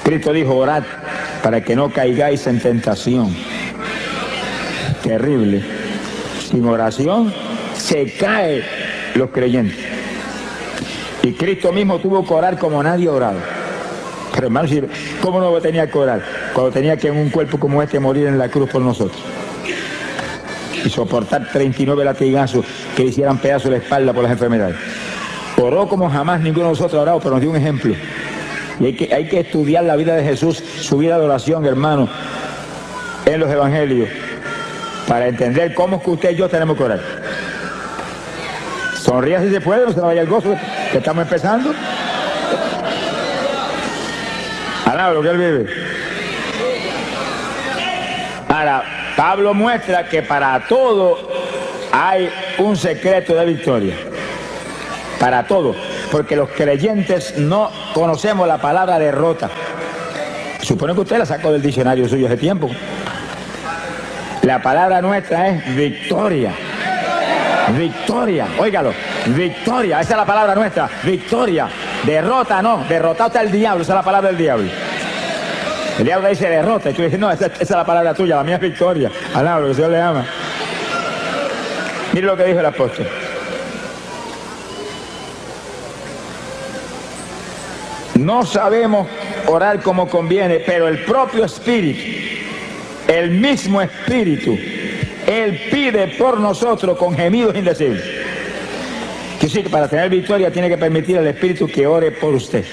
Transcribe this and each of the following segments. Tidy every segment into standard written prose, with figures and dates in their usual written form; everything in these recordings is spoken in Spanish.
Cristo dijo, orad para que no caigáis en tentación. Terrible. Sin oración se caen los creyentes. Y Cristo mismo tuvo que orar como nadie ha orado. Pero hermano, ¿cómo no tenía que orar? Cuando tenía que en un cuerpo como este morir en la cruz por nosotros. Y soportar 39 latigazos que le hicieran pedazos de la espalda por las enfermedades. Oró como jamás ninguno de nosotros ha orado, pero nos dio un ejemplo. Y hay que estudiar la vida de Jesús, su vida de oración, hermano, en los evangelios, para entender cómo es que usted y yo tenemos que orar. Sonría si se puede, no se vaya el gozo que estamos empezando. Alaba lo que él vive. Ahora, Pablo muestra que para todo hay un secreto de victoria. Para todo. Porque los creyentes no conocemos la palabra derrota. Supone que usted la sacó del diccionario suyo hace tiempo. La palabra nuestra es victoria. Victoria, óigalo, victoria, esa es la palabra nuestra, victoria. Derrota no, derrotado está el diablo, esa es la palabra del diablo. El diablo dice derrota y tú dices, no, esa es la palabra tuya, la mía es victoria. Alaba lo que el Señor le ama. Mire lo que dijo el apóstol. No sabemos orar como conviene, pero el propio Espíritu, el mismo Espíritu, Él pide por nosotros con gemidos indecibles. Que sí, que para tener victoria tiene que permitir al Espíritu que ore por usted.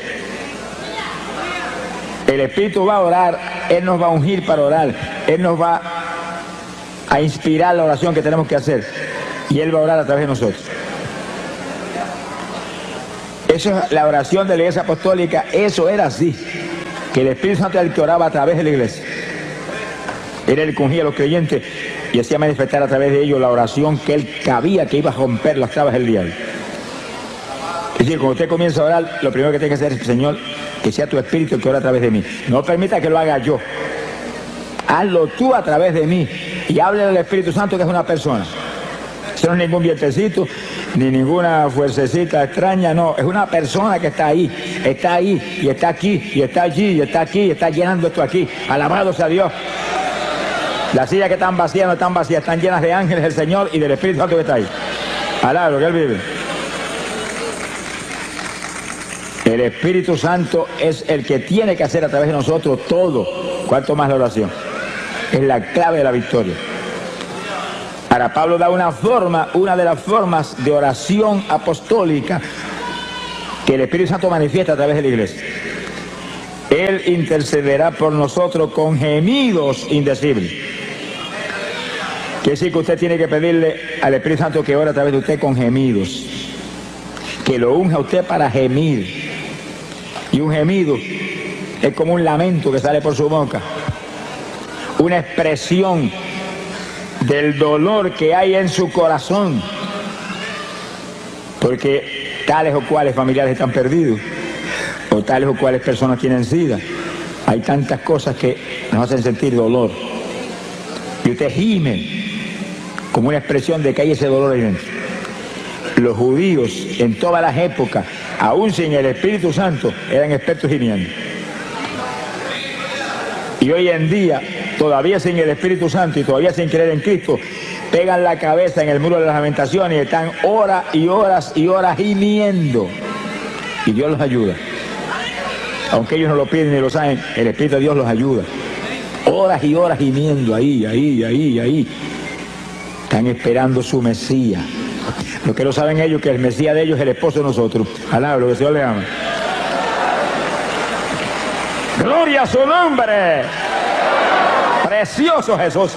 El Espíritu va a orar, Él nos va a ungir para orar, Él nos va a inspirar la oración que tenemos que hacer y Él va a orar a través de nosotros. Eso es la oración de la Iglesia Apostólica, eso era así, que el Espíritu Santo era el que oraba a través de la Iglesia. Era el que ungía a los creyentes y hacía manifestar a través de ellos la oración que Él cabía que iba a romper las trabas del diablo. Es decir, cuando usted comienza a orar, lo primero que tiene que hacer es, Señor, que sea tu Espíritu el que ore a través de mí. No permita que lo haga yo. Hazlo tú a través de mí y hable del Espíritu Santo, que es una persona. Eso no es ningún vientecito, ni ninguna fuercecita extraña, no. Es una persona que está ahí, y está aquí, y está allí, y está aquí, y está llenando esto aquí. Alabado sea Dios. Las sillas que están vacías no están vacías, están llenas de ángeles del Señor y del Espíritu Santo que está ahí. Alaba lo que Él vive. El Espíritu Santo es el que tiene que hacer a través de nosotros todo, cuanto más la oración. Es la clave de la victoria. Ahora Pablo da una de las formas de oración apostólica que el Espíritu Santo manifiesta a través de la iglesia. Él intercederá por nosotros con gemidos indecibles. Quiere decir que usted tiene que pedirle al Espíritu Santo que ore a través de usted con gemidos. Que lo unja a usted para gemir. Y un gemido es como un lamento que sale por su boca. Una expresión del dolor que hay en su corazón. Porque tales o cuales familiares están perdidos. O tales o cuales personas tienen sida. Hay tantas cosas que nos hacen sentir dolor. Y usted gime como una expresión de que hay ese dolor ahí dentro. Los judíos en todas las épocas, aún sin el Espíritu Santo, eran expertos gimiendo. Y hoy en día, todavía sin el Espíritu Santo y todavía sin creer en Cristo, pegan la cabeza en el muro de las lamentaciones y están horas y horas y horas gimiendo. Y Dios los ayuda. Aunque ellos no lo piden ni lo saben, el Espíritu de Dios los ayuda. Horas y horas gimiendo, ahí. Están esperando su Mesías. Lo que no saben ellos, que el Mesías de ellos es el esposo de nosotros. Alaba lo que el Señor le ama. ¡Gloria a su nombre! ¡Precioso Jesús!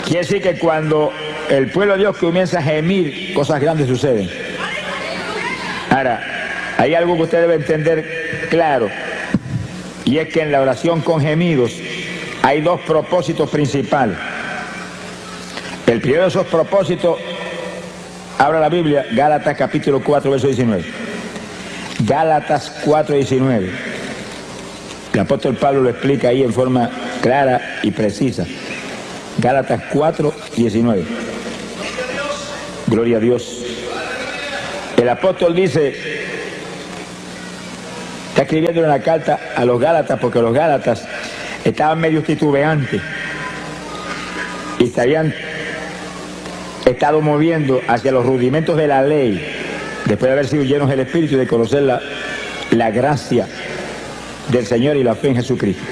Quiere decir que cuando el pueblo de Dios comienza a gemir, cosas grandes suceden. Ahora, hay algo que usted debe entender claro, y es que en la oración con gemidos hay dos propósitos principales. El primero de esos propósitos, abra la Biblia, Gálatas capítulo 4, verso 19. Gálatas 4, 19. El apóstol Pablo lo explica ahí en forma clara y precisa. Gálatas 4, 19. Gloria a Dios. El apóstol dice, Está escribiendo una carta a los Gálatas porque los Gálatas estaban medio titubeantes y se habían estado moviendo hacia los rudimentos de la ley después de haber sido llenos del Espíritu y de conocer la gracia del Señor y la fe en Jesucristo.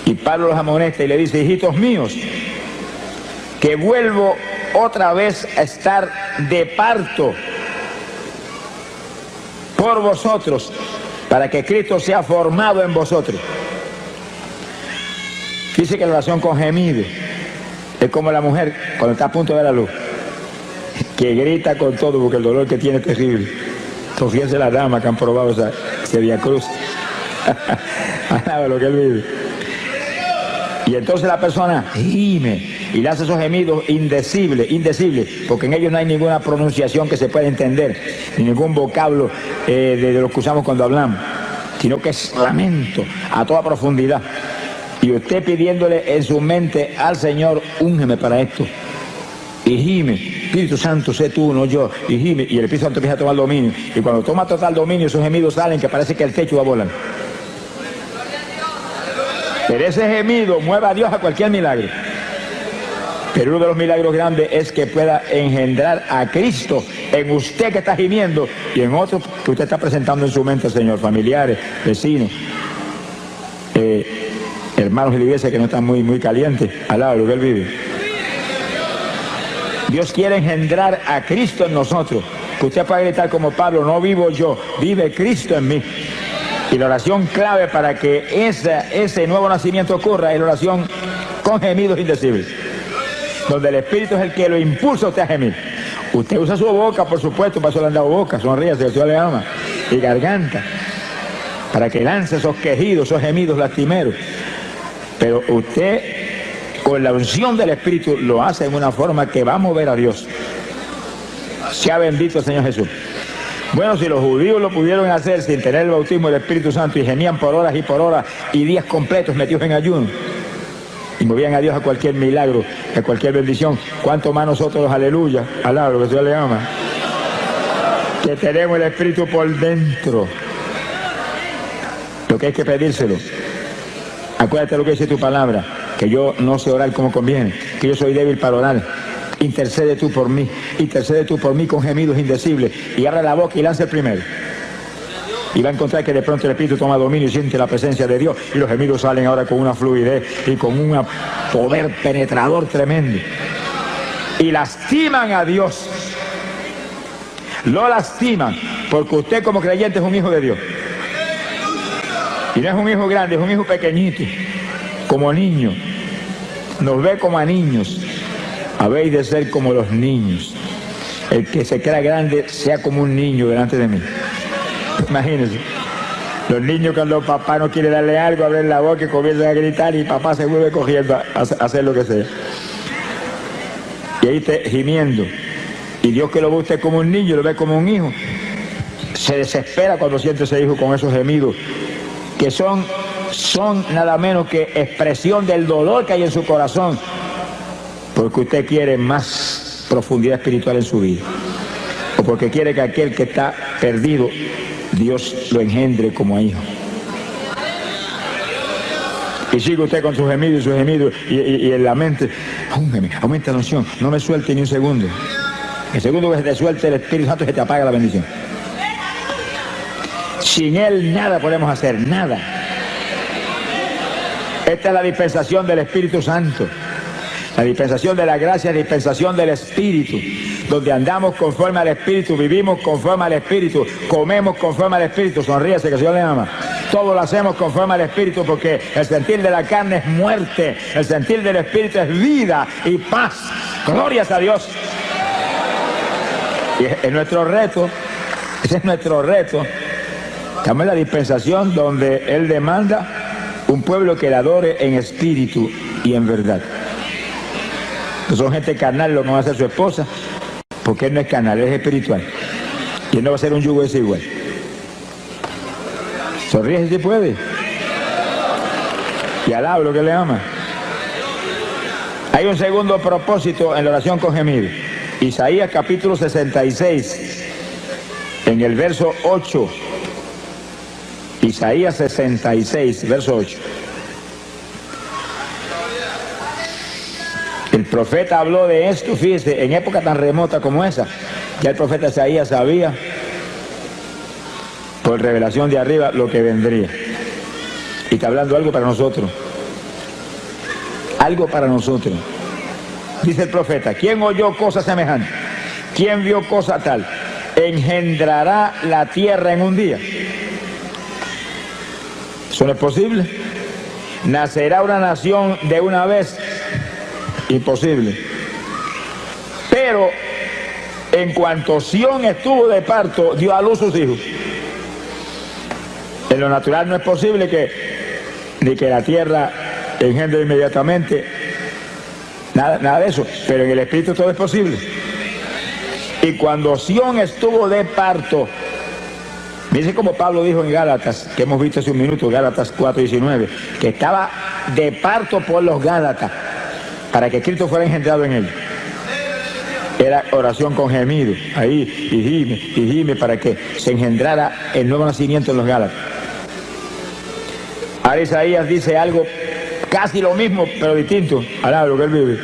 Y Pablo los amonesta y le dice: hijitos míos, que vuelvo otra vez a estar de parto por vosotros, para que Cristo sea formado en vosotros. Dice que la oración con gemido es como la mujer cuando está a punto de dar a luz, que grita con todo porque el dolor que tiene es terrible. Entonces, fíjense las damas que han probado ese Vía Cruz. Lo que él vive. Y entonces la persona gime y le hace esos gemidos indecibles, porque en ellos no hay ninguna pronunciación que se pueda entender, ni ningún vocablo de lo que usamos cuando hablamos, sino que es lamento a toda profundidad. Y usted pidiéndole en su mente al Señor: úngeme para esto. Y gime: Espíritu Santo, sé tú, no yo. Y gime, y el Espíritu Santo empieza a tomar dominio. Y cuando toma total dominio, esos gemidos salen que parece que el techo va a volar. Pero ese gemido mueve a Dios a cualquier milagro. Pero uno de los milagros grandes es que pueda engendrar a Cristo en usted que está gimiendo y en otros que usted está presentando en su mente, Señor, familiares, vecinos, hermanos de la iglesia que no están muy calientes al lado de lo que él vive. Dios quiere engendrar a Cristo en nosotros, que usted pueda gritar como Pablo: no vivo yo, vive Cristo en mí. Y la oración clave para que ese nuevo nacimiento ocurra es la oración con gemidos indecibles, donde el Espíritu es el que lo impulsa a usted a gemir. Usted usa su boca, por supuesto, para eso le han dado boca, sonríase, que Dios le ama, y garganta, para que lance esos quejidos, esos gemidos lastimeros. Pero usted, con la unción del Espíritu, lo hace en una forma que va a mover a Dios. Sea bendito el Señor Jesús. Bueno, si los judíos lo pudieron hacer sin tener el bautismo del Espíritu Santo y gemían por horas y días completos metidos en ayuno y movían a Dios a cualquier milagro, a cualquier bendición, ¿cuánto más nosotros los aleluya, alabro, que Dios le ama, que tenemos el Espíritu por dentro? Lo que hay que pedírselo. Acuérdate lo que dice tu palabra, que yo no sé orar como conviene, que yo soy débil para orar. Intercede tú por mí con gemidos indecibles, y abre la boca y lanza el primero. Y va a encontrar que de pronto el Espíritu toma dominio y siente la presencia de Dios, y los gemidos salen ahora con una fluidez y con un poder penetrador tremendo. Y lastiman a Dios. Lo lastiman, porque usted como creyente es un hijo de Dios. Y no es un hijo grande, es un hijo pequeñito, como niño. Nos ve como a niños. Habéis de ser como los niños. El que se crea grande sea como un niño delante de mí. Imagínense. Los niños, cuando papá no quiere darle algo, abren la boca y comienzan a gritar y papá se vuelve cogiendo a hacer lo que sea. Y ahí está gimiendo. Y Dios, que lo ve usted como un niño, lo ve como un hijo, se desespera cuando siente ese hijo con esos gemidos que son nada menos que expresión del dolor que hay en su corazón, porque usted quiere más profundidad espiritual en su vida, o porque quiere que aquel que está perdido, Dios lo engendre como hijo. Y sigue usted con sus gemidos y en la mente: aumenta la unción, no me suelte ni un segundo. El segundo que se te suelte el Espíritu Santo, se te apaga la bendición. Sin Él nada podemos hacer, nada. Esta es la dispensación del Espíritu Santo. La dispensación de la gracia, la dispensación del Espíritu, donde andamos conforme al Espíritu, vivimos conforme al Espíritu, comemos conforme al Espíritu. Sonríase, que el Señor le ama. Todo lo hacemos conforme al Espíritu, porque el sentir de la carne es muerte, el sentir del Espíritu es vida y paz. Glorias a Dios. Y es nuestro reto, ese es nuestro reto. Estamos en la dispensación donde Él demanda un pueblo que le adore en espíritu y en verdad. No son gente carnal lo que va a ser su esposa, porque Él no es carnal, Él es espiritual. Y Él no va a ser un yugo desigual. Sonríe si puede. Y alaba lo que le ama. Hay un segundo propósito en la oración con gemido. Isaías capítulo 66, en el verso 8. Isaías 66, verso 8. El profeta habló de esto, fíjese, en época tan remota como esa. Ya el profeta Isaías sabía, por revelación de arriba, lo que vendría. Y está hablando algo para nosotros. Algo para nosotros. Dice el profeta, ¿quién oyó cosa semejante? ¿Quién vio cosa tal? ¿Engendrará la tierra en un día? ¿Eso no es posible? ¿Nacerá una nación de una vez? Imposible. Pero en cuanto Sión estuvo de parto, dio a luz sus hijos. En lo natural no es posible ni que la tierra engendre inmediatamente, nada de eso, pero en el espíritu todo es posible. Y cuando Sión estuvo de parto, dice como Pablo dijo en Gálatas, que hemos visto hace un minuto, Gálatas 4:19, que estaba de parto por los Gálatas, para que Cristo fuera engendrado en él. Era oración con gemido, ahí, y gime, para que se engendrara el nuevo nacimiento en los Gálatas. Ahora Isaías dice algo casi lo mismo, pero distinto, alaba lo que él vive.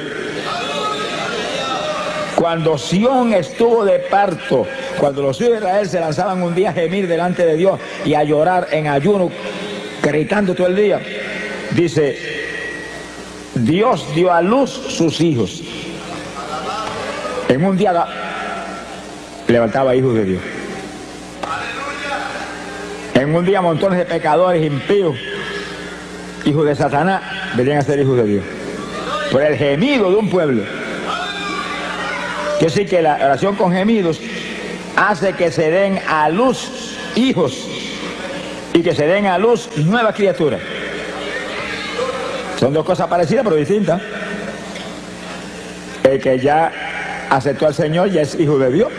Cuando Sión estuvo de parto, cuando los hijos de Israel se lanzaban un día a gemir delante de Dios y a llorar en ayuno, gritando todo el día, dice, Dios dio a luz sus hijos. En un día levantaba hijos de Dios. En un día montones de pecadores impíos, hijos de Satanás, venían a ser hijos de Dios. Por el gemido de un pueblo. Quiere decir que la oración con gemidos hace que se den a luz hijos y que se den a luz nuevas criaturas. Son dos cosas parecidas pero distintas. El que ya aceptó al Señor ya es hijo de Dios,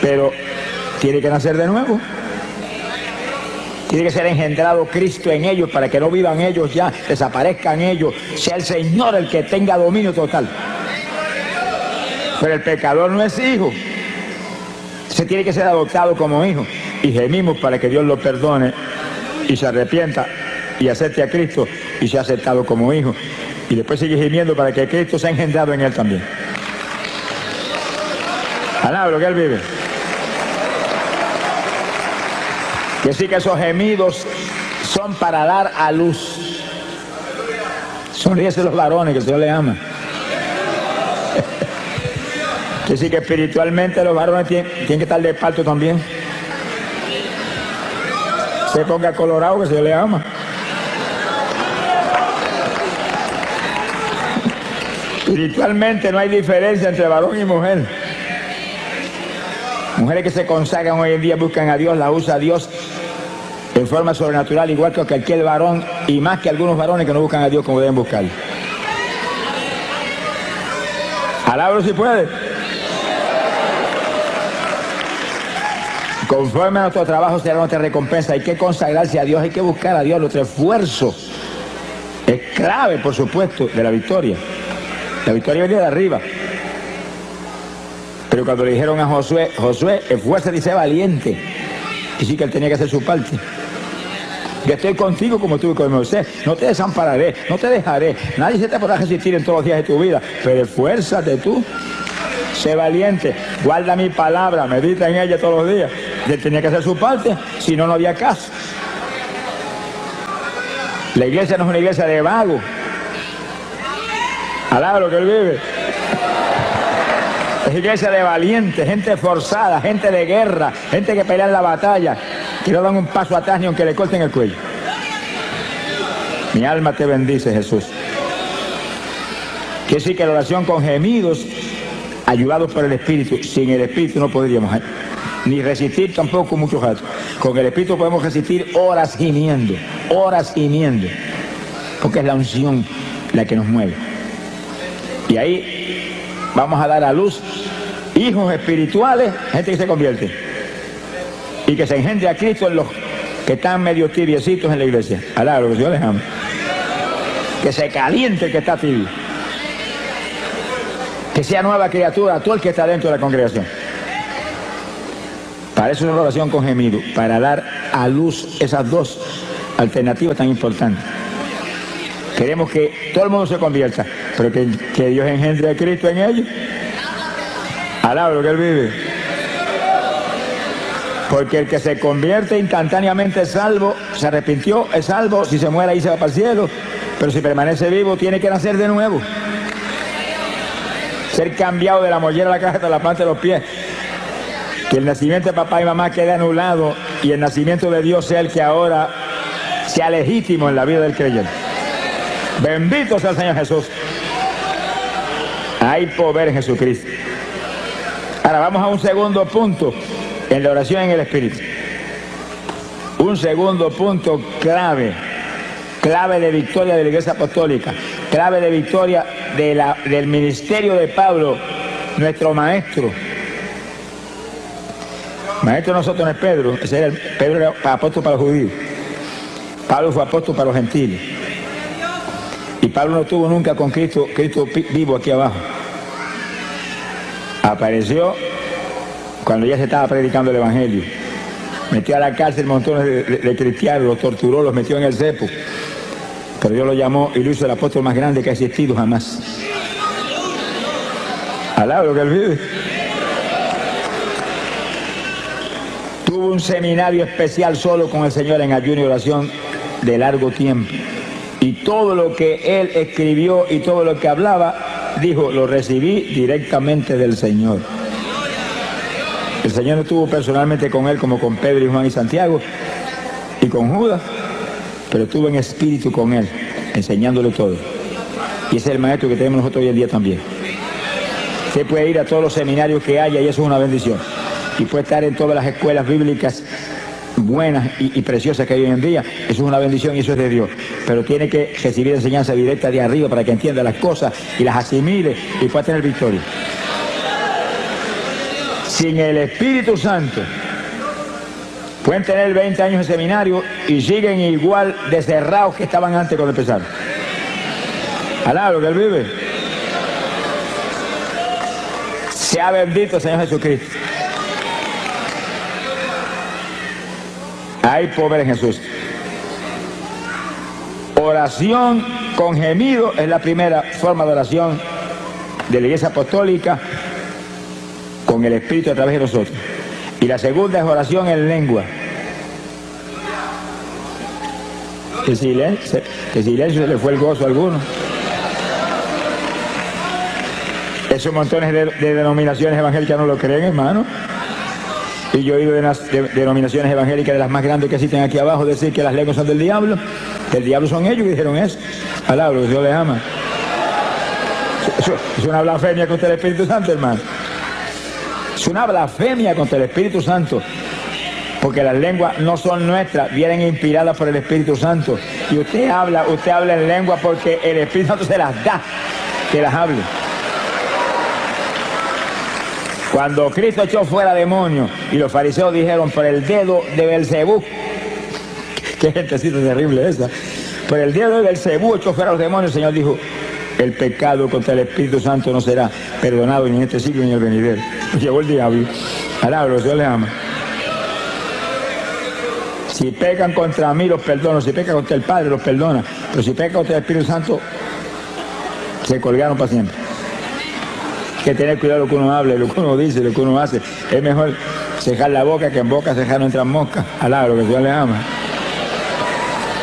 pero tiene que nacer de nuevo. Tiene que ser engendrado Cristo en ellos para que no vivan ellos ya, desaparezcan ellos, sea el Señor el que tenga dominio total. Pero el pecador no es hijo. Se tiene que ser adoptado como hijo. Y gemimos para que Dios lo perdone y se arrepienta y acepte a Cristo y sea aceptado como hijo. Y después sigue gimiendo para que Cristo sea engendrado en él también. Alaba lo que él vive. Que sí que esos gemidos son para dar a luz. Sonríese los varones, que el Señor les ama. Que sí que espiritualmente los varones tienen que estar de parto también. Se ponga colorado, que el Señor les ama. Espiritualmente no hay diferencia entre varón y mujer. Mujeres que se consagran hoy en día buscan a Dios, la usa Dios en forma sobrenatural, igual que cualquier varón, y más que algunos varones que no buscan a Dios como deben buscarlo. Alábalo si puede. Conforme a nuestro trabajo será nuestra recompensa. Hay que consagrarse a Dios, hay que buscar a Dios. Nuestro esfuerzo es clave, por supuesto, de la victoria. La victoria viene de arriba. Pero cuando le dijeron a Josué, esfuérzate y sé valiente, y sí que él tenía que hacer su parte. Yo estoy contigo como estuve con Moisés, no te desampararé, no te dejaré, nadie se te podrá resistir en todos los días de tu vida, pero esfuérzate tú, sé valiente, guarda mi palabra, medita en ella todos los días. Y él tenía que hacer su parte, si no, no había caso. La iglesia no es una iglesia de vagos. Alaba lo que él vive. Es iglesia de valientes, gente forzada, gente de guerra, gente que pelea en la batalla, que no dan un paso atrás ni aunque le corten el cuello. Mi alma te bendice, Jesús. Quiere decir que la oración con gemidos, ayudados por el Espíritu, sin el Espíritu no podríamos ni resistir tampoco muchos ratos. Con el Espíritu podemos resistir horas gimiendo, porque es la unción la que nos mueve. Y ahí vamos a dar a luz hijos espirituales, gente que se convierte y que se engendre a Cristo en los que están medio tibiecitos en la iglesia. Alá, lo que Dios les ama. Que se caliente el que está tibio. Que sea nueva criatura todo el que está dentro de la congregación. Para eso es una oración con gemido, para dar a luz esas dos alternativa tan importante. Queremos que todo el mundo se convierta, pero que Dios engendre a Cristo en ellos. Alaba lo que Él vive. Porque el que se convierte instantáneamente es salvo, se arrepintió, es salvo, si se muere ahí se va para el cielo, pero si permanece vivo tiene que nacer de nuevo. Ser cambiado de la mollera a la caja hasta la planta de los pies. Que el nacimiento de papá y mamá quede anulado y el nacimiento de Dios sea el que ahora sea legítimo en la vida del creyente. Bendito sea el Señor Jesús. Hay poder en Jesucristo. Ahora vamos a un segundo punto en la oración en el Espíritu. Un segundo punto clave de victoria de la Iglesia Apostólica, clave de victoria del ministerio de Pablo, nuestro maestro. Maestro de nosotros no es Pedro, Pedro era apóstol para los judíos. Pablo fue apóstol para los gentiles. Y Pablo no estuvo nunca con Cristo vivo aquí abajo. Apareció cuando ya se estaba predicando el Evangelio. Metió a la cárcel montones de cristianos, los torturó, los metió en el cepo. Pero Dios lo llamó y lo hizo el apóstol más grande que ha existido jamás. Alaba lo que Él vive. Tuvo un seminario especial solo con el Señor en ayuno y oración de largo tiempo. Y todo lo que Él escribió y todo lo que hablaba, dijo, lo recibí directamente del Señor. El Señor no estuvo personalmente con Él como con Pedro y Juan y Santiago y con Judas, pero estuvo en espíritu con Él, enseñándole todo. Y ese es el maestro que tenemos nosotros hoy en día también. Usted puede ir a todos los seminarios que haya y eso es una bendición. Y puede estar en todas las escuelas bíblicas buenas y preciosas que hay hoy en día. Eso es una bendición y eso es de Dios. Pero tiene que recibir enseñanza directa de arriba para que entienda las cosas y las asimile y pueda tener victoria. Sin el Espíritu Santo, pueden tener 20 años de seminario y siguen igual de cerrados que estaban antes cuando empezaron. Alaba lo que Él vive. Sea bendito el Señor Jesucristo. Hay poder en Jesús. Oración con gemido es la primera forma de oración de la Iglesia Apostólica, con el Espíritu a través de nosotros. Y la segunda es oración en lengua. El silencio se le fue el gozo a algunos. Esos montones de denominaciones evangélicas no lo creen, hermano. Y yo he oído de denominaciones evangélicas de las más grandes que existen aquí abajo decir que las lenguas son del diablo. El diablo son ellos que dijeron eso. Palabra, que Dios les ama. Es una blasfemia contra el Espíritu Santo, hermano. Es una blasfemia contra el Espíritu Santo. Porque las lenguas no son nuestras, vienen inspiradas por el Espíritu Santo. Y usted habla en lengua porque el Espíritu Santo se las da, que las hable. Cuando Cristo echó fuera demonios y los fariseos dijeron por el dedo de Belcebú, qué gentecita terrible esa, por el dedo de Belcebú echó fuera los demonios, el Señor dijo, el pecado contra el Espíritu Santo no será perdonado ni en este siglo ni en el venidero. Llegó el diablo. Alabro, Dios le ama. Si pecan contra mí, los perdono. Si pecan contra el Padre, los perdona. Pero si pecan contra el Espíritu Santo, se colgaron para siempre. Hay que tener cuidado lo que uno habla, lo que uno dice, lo que uno hace. Es mejor cejar la boca que en boca cejar no entran moscas. Alabro, que Dios le ama.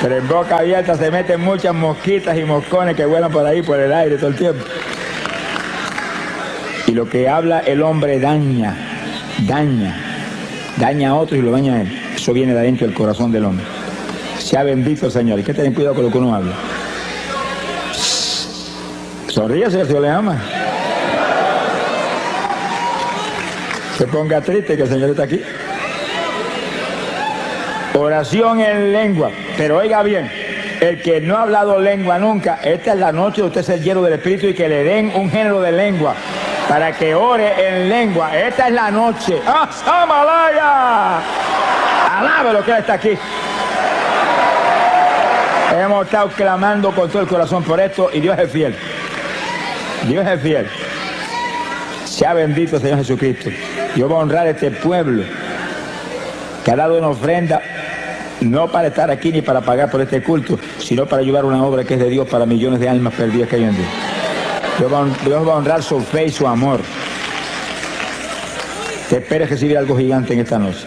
Pero en boca abierta se meten muchas mosquitas y moscones que vuelan por ahí, por el aire todo el tiempo. Y lo que habla el hombre daña a otros y lo daña a él. Eso viene de adentro del corazón del hombre. Sea bendito el Señor. Hay que tener cuidado con lo que uno habla. Sonríese, el Señor le ama. Se ponga triste que el Señor está aquí. Oración en lengua. Pero oiga bien, el que no ha hablado lengua nunca, esta es la noche de usted ser lleno del Espíritu y que le den un género de lengua para que ore en lengua. Esta es la noche. ¡Ah, Samalaya! Alabe lo que Él está aquí. Hemos estado clamando con todo el corazón por esto y Dios es fiel. Dios es fiel. Sea bendito el Señor Jesucristo. Yo voy a honrar a este pueblo que ha dado una ofrenda no para estar aquí ni para pagar por este culto, sino para ayudar a una obra que es de Dios para millones de almas perdidas que hay en Dios. Dios va a honrar su fe y su amor. Te esperes recibir algo gigante en esta noche.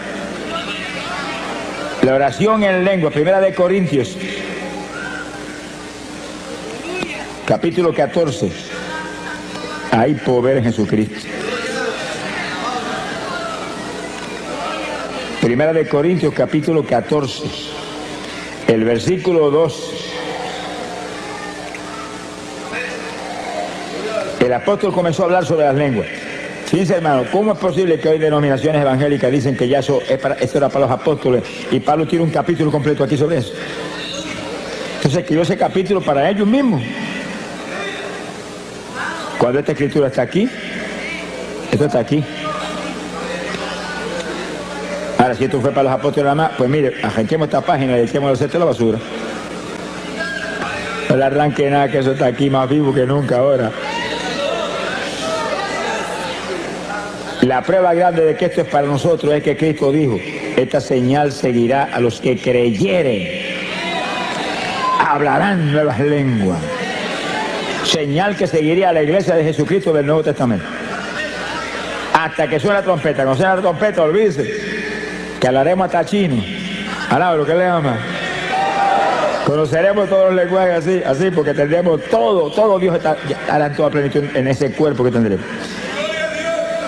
La oración en lengua, 1 Corintios, capítulo 14. Hay poder en Jesucristo. 1 Corintios, capítulo 14, el versículo 2. El apóstol comenzó a hablar sobre las lenguas. Fíjense, hermano, ¿cómo es posible que hoy denominaciones evangélicas dicen que ya eso era para los apóstoles y Pablo tiene un capítulo completo aquí sobre eso? Entonces escribió ese capítulo para ellos mismos. Cuando esta escritura está aquí, esto está aquí. Ahora, si esto fue para los apóstoles nada más, pues mire, arranquemos esta página y echemos el cesto a la basura. No le arranque nada, que eso está aquí más vivo que nunca ahora. La prueba grande de que esto es para nosotros es que Cristo dijo, esta señal seguirá a los que creyeren. Hablarán nuevas lenguas. Señal que seguiría a la iglesia de Jesucristo del Nuevo Testamento. Hasta que suene la trompeta. Cuando suene la trompeta, olvídese que hablaremos hasta chino. Alaba lo que le llama. Conoceremos todos los lenguajes así, porque tendremos todo Dios hará en toda plenitud en ese cuerpo que tendremos.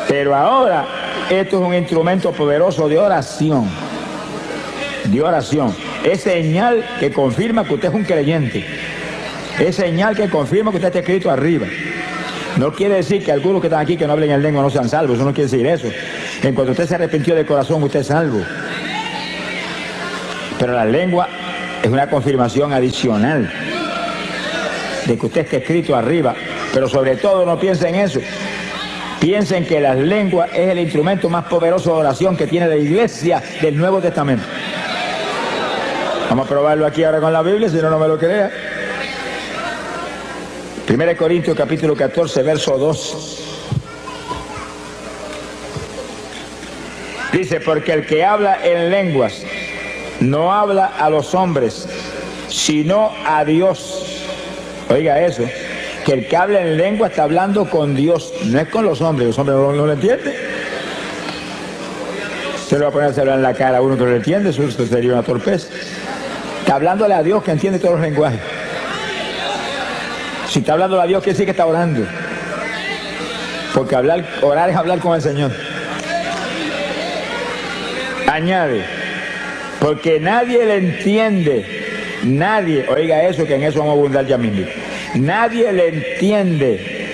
Pero ahora, esto es un instrumento poderoso de oración. De oración. Es señal que confirma que usted es un creyente. Es señal que confirma que usted está escrito arriba. No quiere decir que algunos que están aquí que no hablen en lengua no sean salvos. Eso no quiere decir eso. En cuanto usted se arrepintió de corazón, usted es salvo. Pero la lengua es una confirmación adicional de que usted está escrito arriba. Pero sobre todo no piensen en eso. Piensen que las lenguas es el instrumento más poderoso de oración que tiene la iglesia del Nuevo Testamento. Vamos a probarlo aquí ahora con la Biblia, si no me lo crea. 1 Corintios capítulo 14, verso 2. Dice, porque el que habla en lenguas no habla a los hombres, sino a Dios. Oiga eso, que el que habla en lengua está hablando con Dios, no es con los hombres no lo entienden. Se lo va a poner a hablar en la cara a uno que no lo entiende, eso sería una torpeza. Está hablándole a Dios que entiende todos los lenguajes. Si está hablando a Dios, quiere decir que está orando. Porque orar es hablar con el Señor. Añade, porque nadie le entiende. Nadie, oiga eso, que en eso vamos a abundar ya mismo. Nadie le entiende.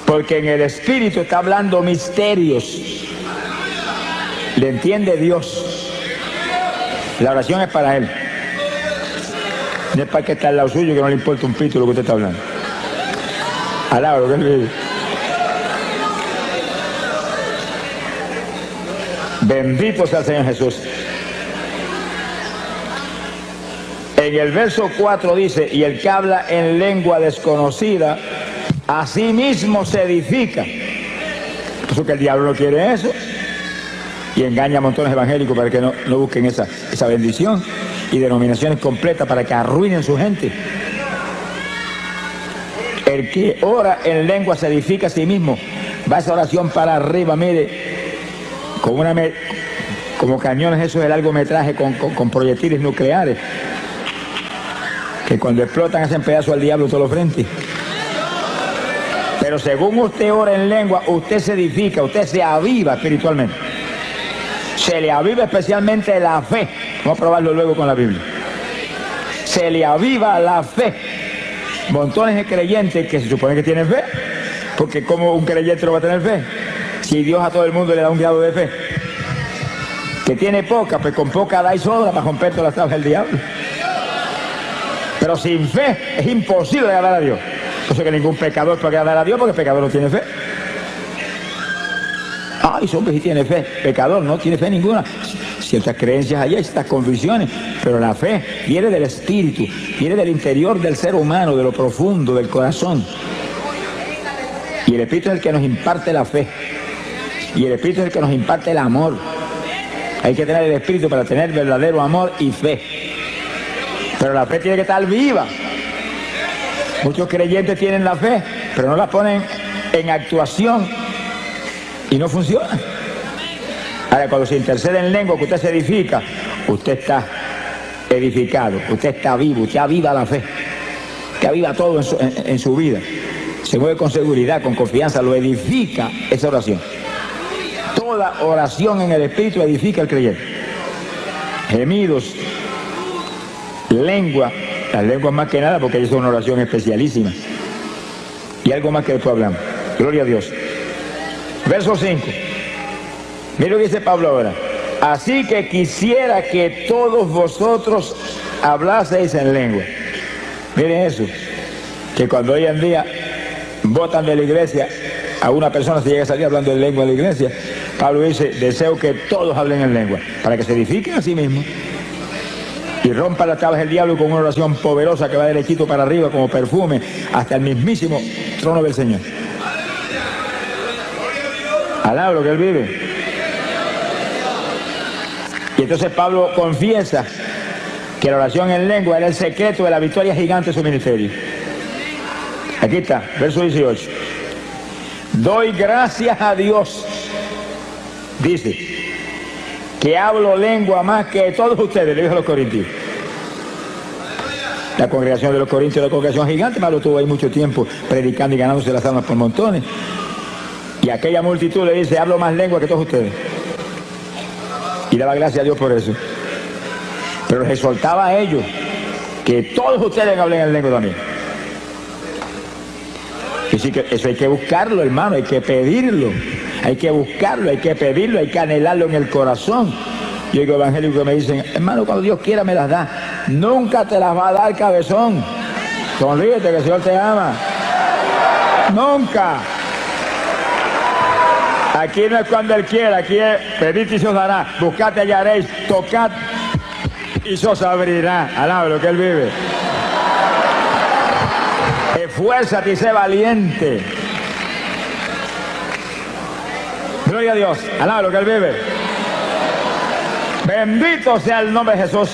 Porque en el Espíritu está hablando misterios. Le entiende Dios. La oración es para Él. No es para que está al lado suyo que no le importa un pito lo que usted está hablando. Alaba lo que Él dice. Bendito sea el Señor Jesús. En el verso 4 dice, y el que habla en lengua desconocida, a sí mismo se edifica. Por eso que el diablo no quiere eso. Y engaña a montones evangélicos para que no busquen esa bendición. Y denominaciones completas para que arruinen su gente. El que ora en lengua se edifica a sí mismo. Va esa oración para arriba, mire, como cañones esos de largometraje con proyectiles nucleares, que cuando explotan hacen pedazo al diablo todo lo frente. Pero según usted ora en lengua, usted se edifica, usted se aviva espiritualmente. Se le aviva especialmente la fe. Vamos a probarlo luego con la Biblia. Se le aviva la fe. Montones de creyentes que se supone que tienen fe. Porque ¿cómo un creyente no va a tener fe? Si Dios a todo el mundo le da un grado de fe. Que tiene poca, pues con poca da y sobra para romper todas las tablas del diablo. Pero sin fe es imposible agradar a Dios. Por eso que ningún pecador puede agradar a Dios, porque el pecador no tiene fe. Ay, hombre, sí tiene fe. Pecador no tiene fe ninguna. Ciertas creencias allá, ciertas convicciones, pero la fe viene del espíritu, viene del interior del ser humano, de lo profundo, del corazón. Y el Espíritu es el que nos imparte la fe. Y el Espíritu es el que nos imparte el amor. Hay que tener el Espíritu para tener verdadero amor y fe. Pero la fe tiene que estar viva. Muchos creyentes tienen la fe, pero no la ponen en actuación y no funciona. Ahora, cuando se intercede en lengua, que usted se edifica, usted está edificado, usted está vivo, usted aviva la fe, que aviva todo en su vida. Se mueve con seguridad, con confianza, lo edifica esa oración. Toda oración en el Espíritu edifica al creyente. Gemidos, lengua, las lenguas más que nada, porque ellos son una oración especialísima. Y algo más que después hablamos. Gloria a Dios. Verso 5. Mira lo que dice Pablo ahora. Así que quisiera que todos vosotros hablaseis en lengua. Miren eso, que cuando hoy en día votan de la iglesia, a una persona se llega a salir hablando en lengua de la iglesia, Pablo dice, deseo que todos hablen en lengua, para que se edifiquen a sí mismos y rompan las tablas del diablo con una oración poderosa que va derechito para arriba como perfume hasta el mismísimo trono del Señor. Alaba lo que él vive. Y entonces Pablo confiesa que la oración en lengua era el secreto de la victoria gigante de su ministerio. Aquí está, verso 18. Doy gracias a Dios, dice, que hablo lengua más que todos ustedes, le dijo a los corintios. La congregación de los corintios era una congregación gigante, Pablo estuvo ahí mucho tiempo predicando y ganándose las almas por montones. Y aquella multitud le dice, hablo más lengua que todos ustedes. Y daba gracias a Dios por eso. Pero les exhortaba a ellos que todos ustedes hablen en lengua también. Así que eso hay que buscarlo, hermano, hay que pedirlo. Hay que buscarlo, hay que pedirlo, hay que anhelarlo en el corazón. Yo digo evangélicos que me dicen, hermano, cuando Dios quiera me las da. Nunca te las va a dar, cabezón. Sonríete que el Señor te ama. Nunca. Aquí no es cuando Él quiera, aquí es pedid y se os dará, buscad y hallaréis, tocad y se os abrirá. Alaba lo que Él vive. Esfuérzate y sé valiente. Gloria a Dios. Alaba lo que Él vive. Bendito sea el nombre de Jesús.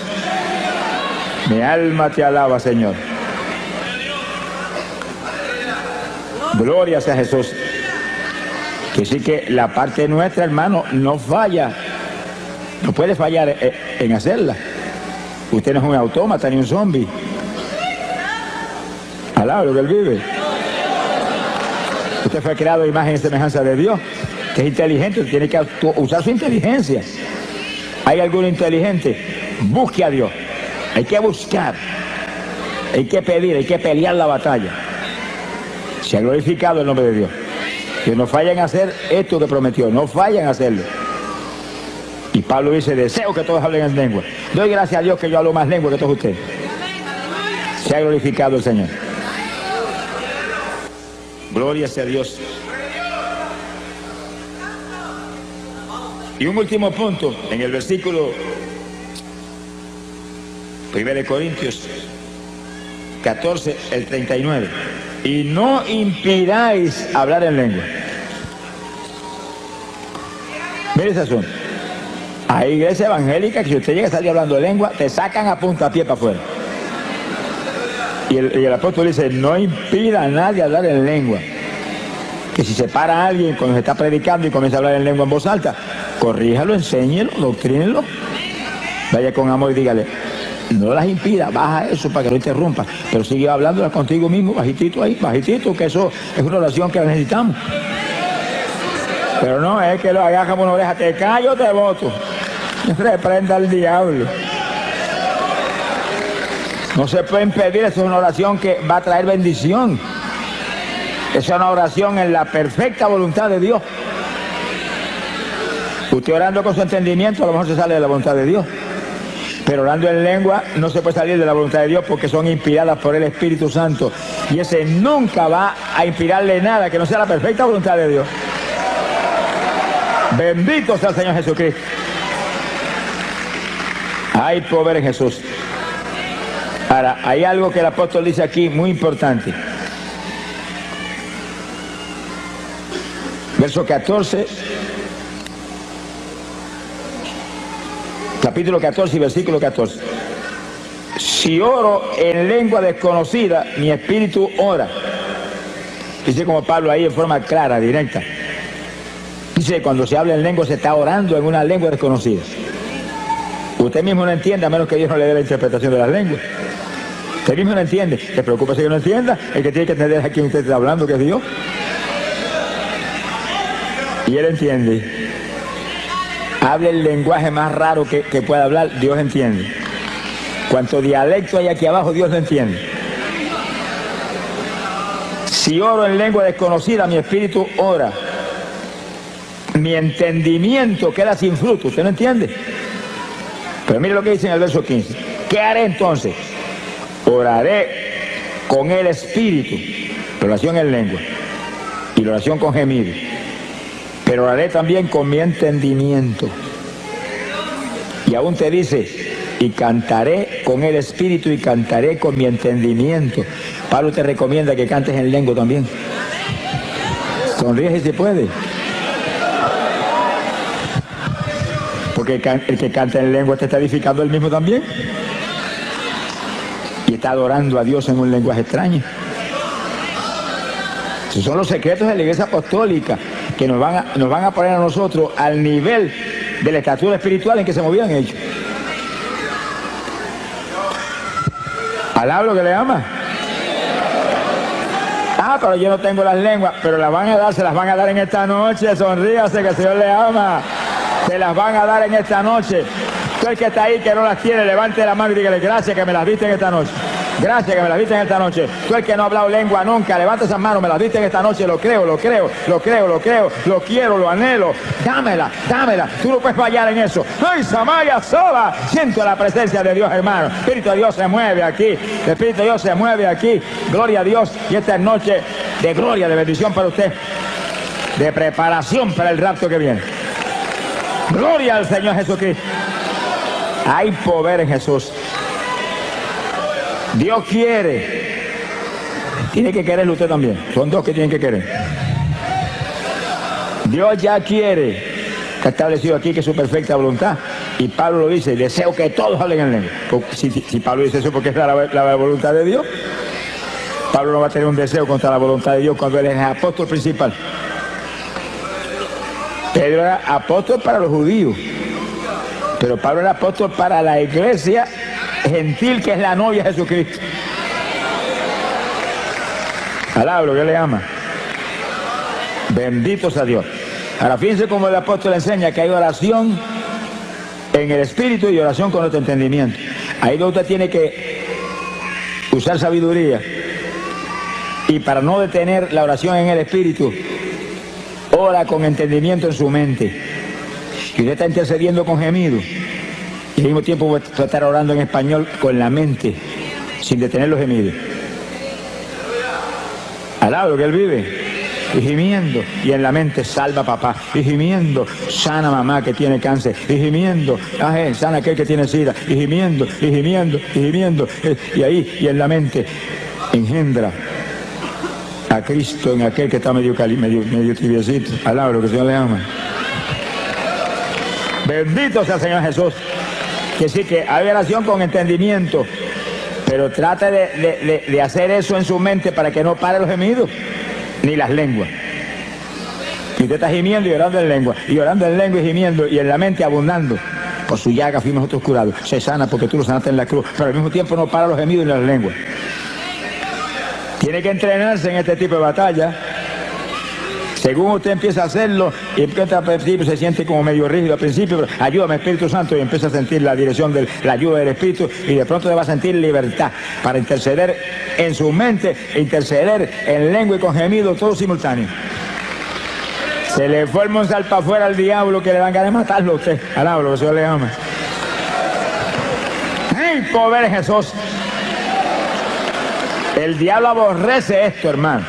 Mi alma te alaba, Señor. Gloria sea Jesús. Que sí que la parte nuestra, hermano, no falla. No puede fallar en hacerla. Usted no es un autómata ni un zombie. Alaba lo que Él vive. Usted fue creado a imagen y semejanza de Dios, que es inteligente, tiene que usar su inteligencia. ¿Hay alguno inteligente? Busque a Dios. Hay que buscar. Hay que pedir, hay que pelear la batalla. Se ha glorificado el nombre de Dios. Que no fallen a hacer esto que prometió, no fallen a hacerlo. Y Pablo dice, deseo que todos hablen en lengua. Doy gracias a Dios que yo hablo más lengua que todos ustedes. Se ha glorificado el Señor. Gloria sea a Dios. Y un último punto, en el versículo 1 Corintios 14, el 39. Y no impidáis hablar en lengua. Mire ese asunto. Hay iglesia evangélica que si usted llega a salir hablando de lengua, te sacan a puntapié para afuera. Y el apóstol dice, no impida a nadie hablar en lengua. Que si se para a alguien cuando se está predicando y comienza a hablar en lengua en voz alta, corríjalo, enséñelo, doctrínelo. Vaya con amor y dígale, no las impida, baja eso para que no interrumpa, pero sigue hablándolas contigo mismo, bajitito ahí, bajitito, que eso es una oración que necesitamos. Pero no es que lo hagas como una oreja, te callo, te voto. Reprenda al diablo. No se puede impedir, eso es una oración que va a traer bendición. Esa es una oración en la perfecta voluntad de Dios. Usted orando con su entendimiento a lo mejor se sale de la voluntad de Dios. Pero orando en lengua no se puede salir de la voluntad de Dios porque son inspiradas por el Espíritu Santo. Y ese nunca va a inspirarle nada que no sea la perfecta voluntad de Dios. Bendito sea el Señor Jesucristo. Hay poder en Jesús. Ahora, hay algo que el apóstol dice aquí muy importante. Verso 14. capítulo 14 y versículo 14. Si oro en lengua desconocida, mi espíritu ora. Dice como Pablo ahí en forma clara, directa. Dice, cuando se habla en lengua se está orando en una lengua desconocida. Usted mismo no entiende, a menos que Dios no le dé la interpretación de las lenguas. Usted mismo no entiende. ¿Te preocupa si que no entienda? El que tiene que entender es a quien usted está hablando, que es Dios. Y Él entiende. Hable el lenguaje más raro que pueda hablar, Dios entiende. Cuanto dialecto hay aquí abajo, Dios lo entiende. Si oro en lengua desconocida, mi espíritu ora. Mi entendimiento queda sin fruto. ¿Usted no entiende? Pero mire lo que dice en el verso 15. ¿Qué haré entonces? Oraré con el espíritu. La oración en lengua. Y la oración con gemido. Pero oraré también con mi entendimiento. Y aún te dice, y cantaré con el espíritu y cantaré con mi entendimiento. Pablo te recomienda que cantes en lengua también. Sonríe si se puede. Porque el que canta en lengua te está edificando él mismo también. Y está adorando a Dios en un lenguaje extraño. Esos son los secretos de la Iglesia Apostólica que nos van a poner a nosotros al nivel de la estatura espiritual en que se movían ellos. ¿Alaba lo que le ama? Ah, pero yo no tengo las lenguas, pero las van a dar, se las van a dar en esta noche. Sonríase que el Señor le ama. Se las van a dar en esta noche. Tú el que está ahí que no las tiene, levante la mano y dígale, gracias que me las diste en esta noche. Gracias que me las diste en esta noche. Tú el que no ha hablado lengua nunca, levanta esas manos, me las diste en esta noche. Lo creo, lo creo, lo creo, lo creo, lo quiero, lo anhelo. Dámela, dámela. Tú no puedes fallar en eso. ¡Ay, Samaya Soba! Siento la presencia de Dios, hermano. El Espíritu de Dios se mueve aquí. El Espíritu de Dios se mueve aquí. Gloria a Dios. Y esta es noche de gloria, de bendición para usted. De preparación para el rapto que viene. Gloria al Señor Jesucristo. Hay poder en Jesús. Dios quiere. Tiene que quererlo usted también. Son dos que tienen que querer. Dios ya quiere. Está establecido aquí que es su perfecta voluntad. Y Pablo lo dice, deseo que todos hablen en lengua. Si Pablo dice eso porque es la voluntad de Dios, Pablo no va a tener un deseo contra la voluntad de Dios cuando él es el apóstol principal. Pedro era apóstol para los judíos, pero Pablo era apóstol para la iglesia gentil que es la novia de Jesucristo. Alablo, que le ama. Bendito sea Dios. Ahora fíjense cómo el apóstol enseña que hay oración en el espíritu y oración con nuestro entendimiento. Ahí usted tiene que usar sabiduría. Y para no detener la oración en el espíritu, ora con entendimiento en su mente. Y usted está intercediendo con gemido. Y al mismo tiempo va a estar orando en español con la mente, sin detener los gemidos. Alaba lo que él vive. Y gimiendo. Y en la mente, salva papá. Y gimiendo, sana mamá que tiene cáncer. Y gimiendo, sana aquel que tiene sida. Y gimiendo, y gimiendo, y gimiendo. Y ahí, y en la mente, engendra a Cristo en aquel que está medio tibiecito. Alaba lo que el Señor le ama. Bendito sea el Señor Jesús. Que sí, que hay oración con entendimiento, pero trate de hacer eso en su mente para que no pare los gemidos ni las lenguas. Y usted está gimiendo y orando en lengua, y orando en lengua y gimiendo, y en la mente abundando. Por su llaga fuimos nosotros curados. Se sana porque tú lo sanaste en la cruz, pero al mismo tiempo no para los gemidos ni las lenguas. Tiene que entrenarse en este tipo de batalla. Según usted empieza a hacerlo, y empieza al principio, se siente como medio rígido al principio, pero ayúdame Espíritu Santo, y empieza a sentir la dirección de la ayuda del Espíritu, y de pronto le va a sentir libertad para interceder en su mente, e interceder en lengua y con gemido, todo simultáneo. Se le forma un salpa afuera al diablo que le dan ganas de matarlo a usted. Alaba lo que el Señor le ama. ¡Ay, poder Jesús! El diablo aborrece esto, hermano.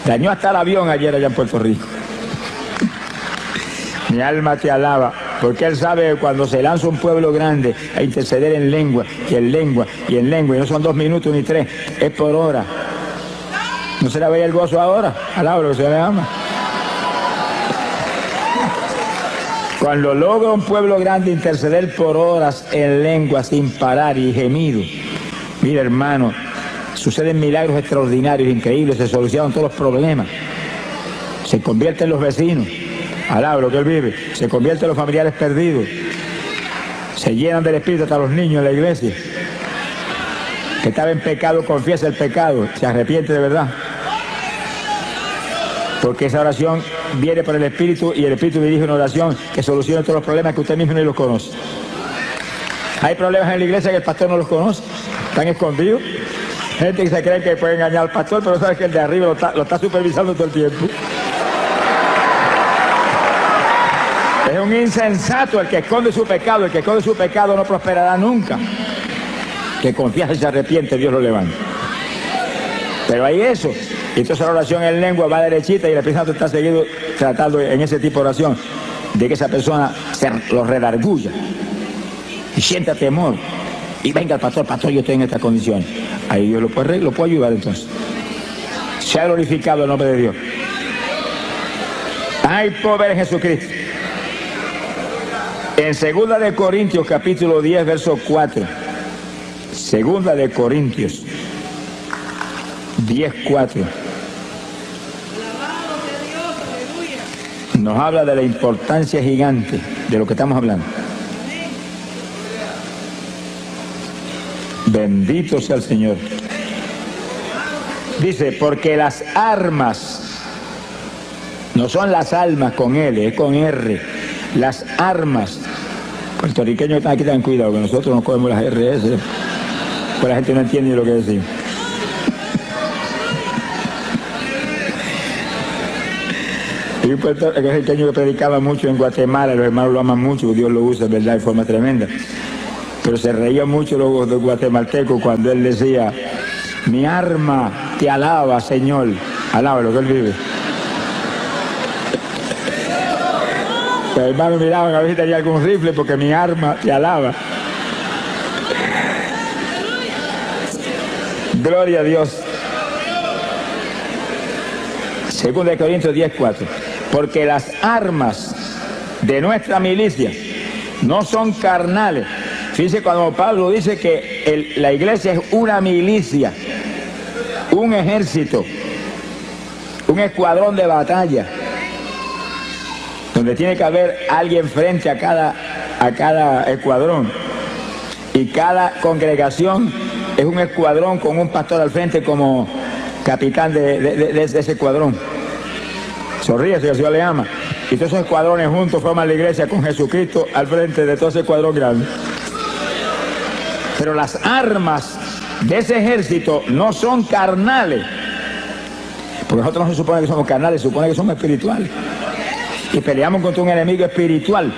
Dañó hasta el avión ayer allá en Puerto Rico. Mi alma te alaba, porque él sabe que cuando se lanza un pueblo grande a interceder en lengua, y en lengua, y en lengua, y no son 2 minutos ni 3, es por hora. ¿No se le veía el gozo ahora? Alaba lo que se le ama. Cuando logra un pueblo grande interceder por horas en lengua sin parar y gemido, mira hermano, suceden milagros extraordinarios, increíbles, se solucionan todos los problemas, se convierten los vecinos, alaba lo que él vive, se convierten los familiares perdidos, se llenan del Espíritu hasta los niños en la iglesia. Que estaba en pecado, confiesa el pecado, se arrepiente de verdad. Porque esa oración viene por el Espíritu y el Espíritu dirige una oración que soluciona todos los problemas que usted mismo ni los conoce. Hay problemas en la iglesia que el pastor no los conoce, están escondidos. Gente que se cree que puede engañar al pastor, pero sabe que el de arriba lo está supervisando todo el tiempo. Es un insensato el que esconde su pecado. El que esconde su pecado no prosperará nunca. Que confiesa y se arrepiente, Dios lo levanta. Pero hay eso. Y entonces la oración en lengua va derechita y el Espíritu Santo está seguido tratando en ese tipo de oración de que esa persona se lo redarguya y sienta temor. Y venga el pastor, yo estoy en esta condición. Ahí Dios lo puede ayudar entonces. Se ha glorificado el nombre de Dios. Hay poder en Jesucristo. En 2 de Corintios capítulo 10 verso 4. 2 de Corintios 10:4 nos habla de la importancia gigante de lo que estamos hablando. Bendito sea el Señor. Dice, porque las armas no son las almas con L, es con R. Las armas. Puertorriqueños que están aquí, tengan cuidado, que nosotros no cogemos las RS, pues la gente no entiende lo que decimos. Y un puertorriqueño que predicaba mucho en Guatemala, los hermanos lo aman mucho, Dios lo usa, ¿verdad?, de forma tremenda. Pero se reía mucho los guatemaltecos cuando él decía, mi arma te alaba, Señor. Alaba lo que él vive. Los hermanos miraban a ver si tenía algún rifle porque mi arma te alaba. Gloria a Dios. 2 de Corintios 10:4. Porque las armas de nuestra milicia no son carnales. Fíjense cuando Pablo dice que la iglesia es una milicia, un ejército, un escuadrón de batalla, donde tiene que haber alguien frente a cada escuadrón. Y cada congregación es un escuadrón con un pastor al frente como capitán de ese escuadrón. Sonríe si el Señor le ama. Y todos esos escuadrones juntos forman la iglesia con Jesucristo al frente de todo ese escuadrón grande. Pero las armas de ese ejército no son carnales. Porque nosotros no se supone que somos carnales, se supone que somos espirituales. Y peleamos contra un enemigo espiritual.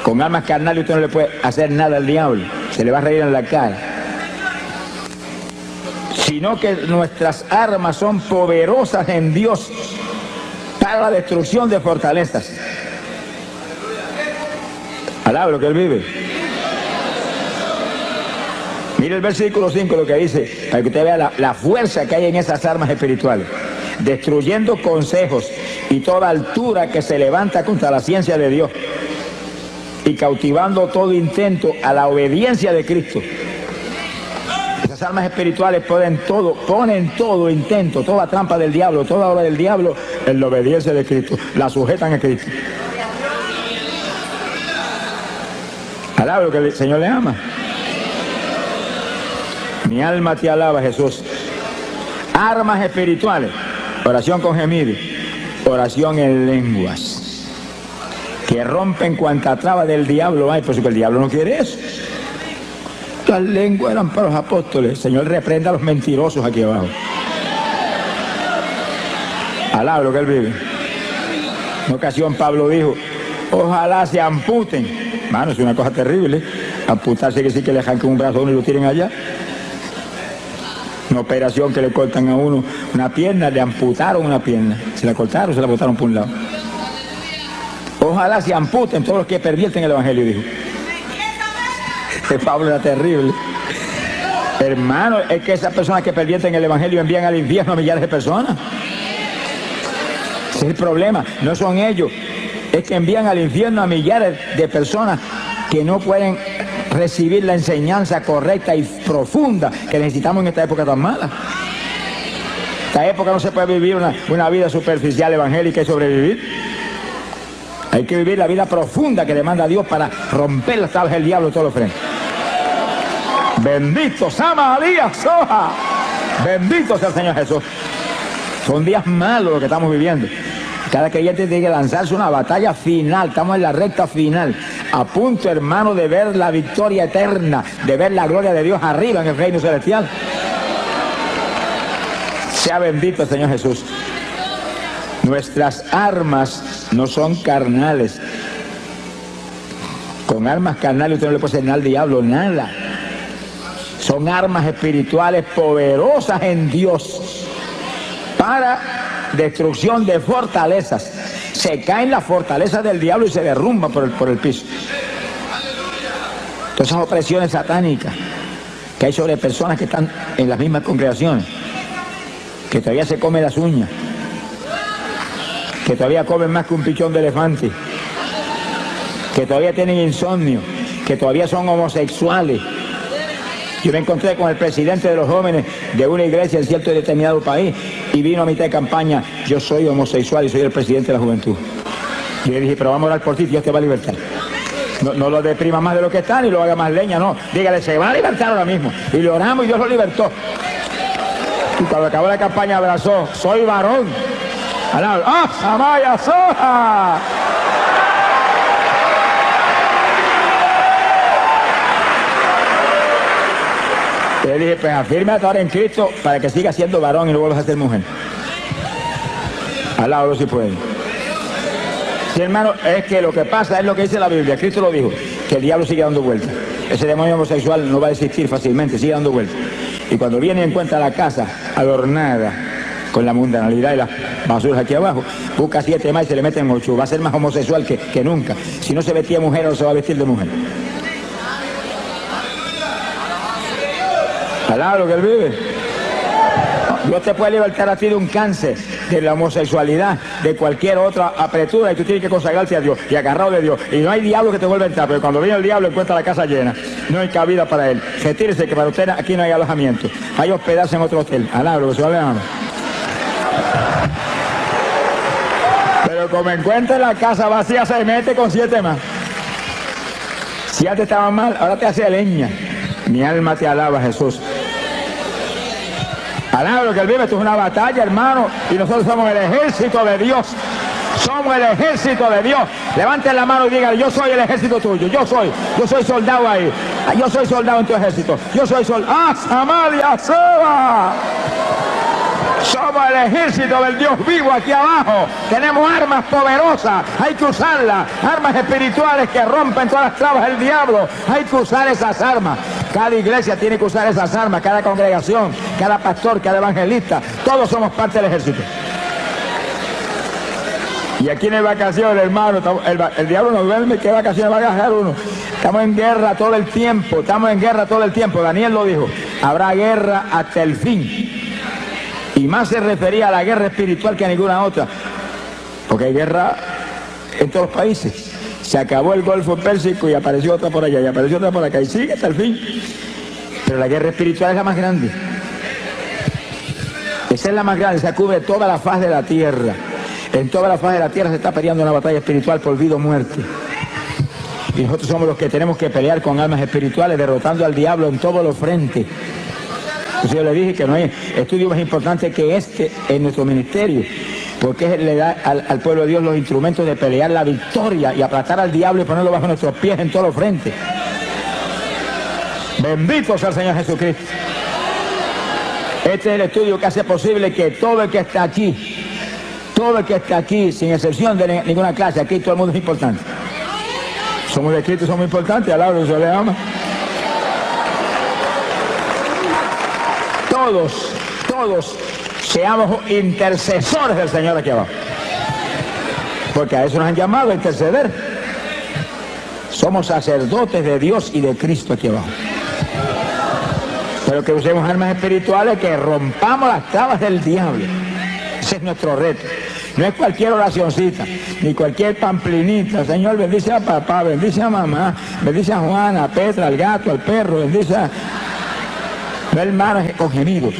Con armas carnales usted no le puede hacer nada al diablo. Se le va a reír en la cara. Sino que nuestras armas son poderosas en Dios para la destrucción de fortalezas. Alaba lo que él vive. Mire el versículo 5 lo que dice, para que usted vea la fuerza que hay en esas armas espirituales. Destruyendo consejos y toda altura que se levanta contra la ciencia de Dios. Y cautivando todo intento a la obediencia de Cristo. Esas armas espirituales ponen todo intento, toda trampa del diablo, toda obra del diablo en la obediencia de Cristo. La sujetan a Cristo. Alaba lo que el Señor le ama. Mi alma te alaba, Jesús. Armas espirituales. Oración con gemido. Oración en lenguas. Que rompen cuanta traba del diablo hay, por eso que el diablo no quiere eso. Las lenguas eran para los apóstoles. El Señor reprenda a los mentirosos aquí abajo. Alaba lo que él vive. En una ocasión Pablo dijo, ojalá se amputen. Mano, es una cosa terrible. Amputarse quiere decir que le arranquen un brazo a uno y lo tiren allá. Una operación que le cortan a uno una pierna, le amputaron una pierna. Se la cortaron, se la botaron por un lado. Ojalá se amputen todos los que pervierten el evangelio, dijo. Pablo era terrible. Hermano, es que esas personas que pervierten el evangelio envían al infierno a millares de personas. Ese es el problema, no son ellos. es que envían al infierno a millares de personas que no pueden recibir la enseñanza correcta y profunda que necesitamos en esta época tan mala. Esta época no se puede vivir una vida superficial evangélica y sobrevivir. Hay que vivir la vida profunda que demanda Dios para romper las tablas del diablo en todos los frentes. Bendito Sama Díaz Soja. Bendito sea el Señor Jesús. Son días malos los que estamos viviendo. Cada creyente tiene que lanzarse una batalla final. Estamos en la recta final. A punto, hermano, de ver la victoria eterna, de ver la gloria de Dios arriba en el reino celestial. Sea bendito el Señor Jesús. Nuestras armas no son carnales. Con armas carnales usted no le puede hacer nada al diablo, nada. Son armas espirituales poderosas en Dios para destrucción de fortalezas. Se caen las fortalezas del diablo y se derrumban por el piso. Todas esas opresiones satánicas que hay sobre personas que están en las mismas congregaciones, que todavía se comen las uñas, que todavía comen más que un pichón de elefante, que todavía tienen insomnio, que todavía son homosexuales. Yo me encontré con el presidente de los jóvenes de una iglesia en cierto y determinado país y vino a mitad de campaña: yo soy homosexual y soy el presidente de la juventud. Y le dije: pero vamos a orar por ti, Dios te va a libertar. No lo deprima más de lo que está ni lo haga más leña, no. Dígale: se va a libertar ahora mismo. Y le oramos y Dios lo libertó. Y cuando acabó la campaña abrazó: soy varón. ¡Ah, Samaya Soja! Le dije: pues afírmate ahora en Cristo para que sigas siendo varón y no vuelvas a ser mujer. Alábalo si puede. Sí, hermano, es que lo que pasa es lo que dice la Biblia. Cristo lo dijo, que el diablo sigue dando vueltas. Ese demonio homosexual no va a desistir fácilmente, sigue dando vueltas. Y cuando viene y encuentra la casa adornada con la mundanalidad y las basuras aquí abajo, busca 7 más y se le mete en 8. Va a ser más homosexual que nunca. Si no se vestía mujer, ahora se va a vestir de mujer. Alá lo que él vive. Dios te puede libertar a ti de un cáncer, de la homosexualidad, de cualquier otra apretura, y tú tienes que consagrarte a Dios y agarrado de Dios. Y no hay diablo que te vuelva a entrar, pero cuando viene el diablo encuentra la casa llena. No hay cabida para él. Retírese, que para usted aquí no hay alojamiento. Hay hospedarse en otro hotel. Alá lo que se va a ver. Pero como encuentra la casa vacía, se mete con 7 más. Si antes estaba mal, ahora te hace leña. Mi alma te alaba, Jesús. Alaba lo que él vive. Esto es una batalla, hermano, y nosotros somos el ejército de Dios. Somos el ejército de Dios. Levanten la mano y digan: yo soy el ejército tuyo. Yo soy soldado ahí. Yo soy soldado en tu ejército. Yo soy soldado. ¡Ah, Samaria Soba! Somos el ejército del Dios vivo aquí abajo. Tenemos armas poderosas, hay que usarlas. Armas espirituales que rompen todas las trabas del diablo. Hay que usar esas armas. Cada iglesia tiene que usar esas armas, cada congregación, cada pastor, cada evangelista. Todos somos parte del ejército. Y aquí no hay vacaciones, hermano. El diablo nos duerme. ¿Qué vacaciones va a gastar uno? Estamos en guerra todo el tiempo. Daniel lo dijo: habrá guerra hasta el fin. Y más se refería a la guerra espiritual que a ninguna otra. Porque hay guerra en todos los países. Se acabó el Golfo Pérsico y apareció otra por allá, y apareció otra por acá, y sigue hasta el fin. Pero la guerra espiritual es la más grande. Esa es la más grande, esa cubre toda la faz de la tierra. En toda la faz de la tierra se está peleando una batalla espiritual por vida o muerte. Y nosotros somos los que tenemos que pelear con armas espirituales, derrotando al diablo en todos los frentes. Entonces yo le dije que no hay estudio más importante que este en nuestro ministerio, porque le da al pueblo de Dios los instrumentos de pelear la victoria y aplastar al diablo y ponerlo bajo nuestros pies en todos los frentes. Bendito sea el Señor Jesucristo. Este es el estudio que hace posible que todo el que está aquí, sin excepción de ninguna clase, aquí todo el mundo es importante. Somos de Cristo, somos importantes, al lado se le ama. Todos seamos intercesores del Señor aquí abajo. Porque a eso nos han llamado, a interceder. Somos sacerdotes de Dios y de Cristo aquí abajo. Pero que usemos armas espirituales, que rompamos las trabas del diablo. Ese es nuestro reto. No es cualquier oracioncita, ni cualquier pamplinita. Señor, bendice a papá, bendice a mamá, bendice a Juana, a Petra, al gato, al perro, bendice a... No, hermano, es con gemido,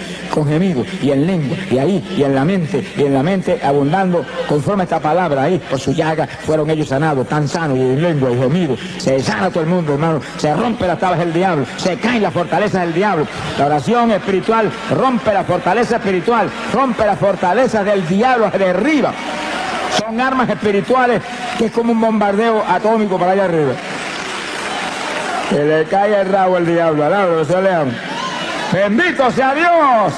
y en lengua, y ahí, y en la mente abundando conforme esta palabra ahí, por su llaga fueron ellos sanados, tan sanos, y en lengua, y gemido, se sana todo el mundo, hermano, se rompe las tablas del diablo, se caen las fortalezas del diablo, la oración espiritual rompe la fortaleza espiritual, rompe las fortalezas del diablo, se derriba, son armas espirituales que es como un bombardeo atómico para allá arriba, que le cae el rabo al diablo, alabro, que se le ama. ¡Bendito sea Dios!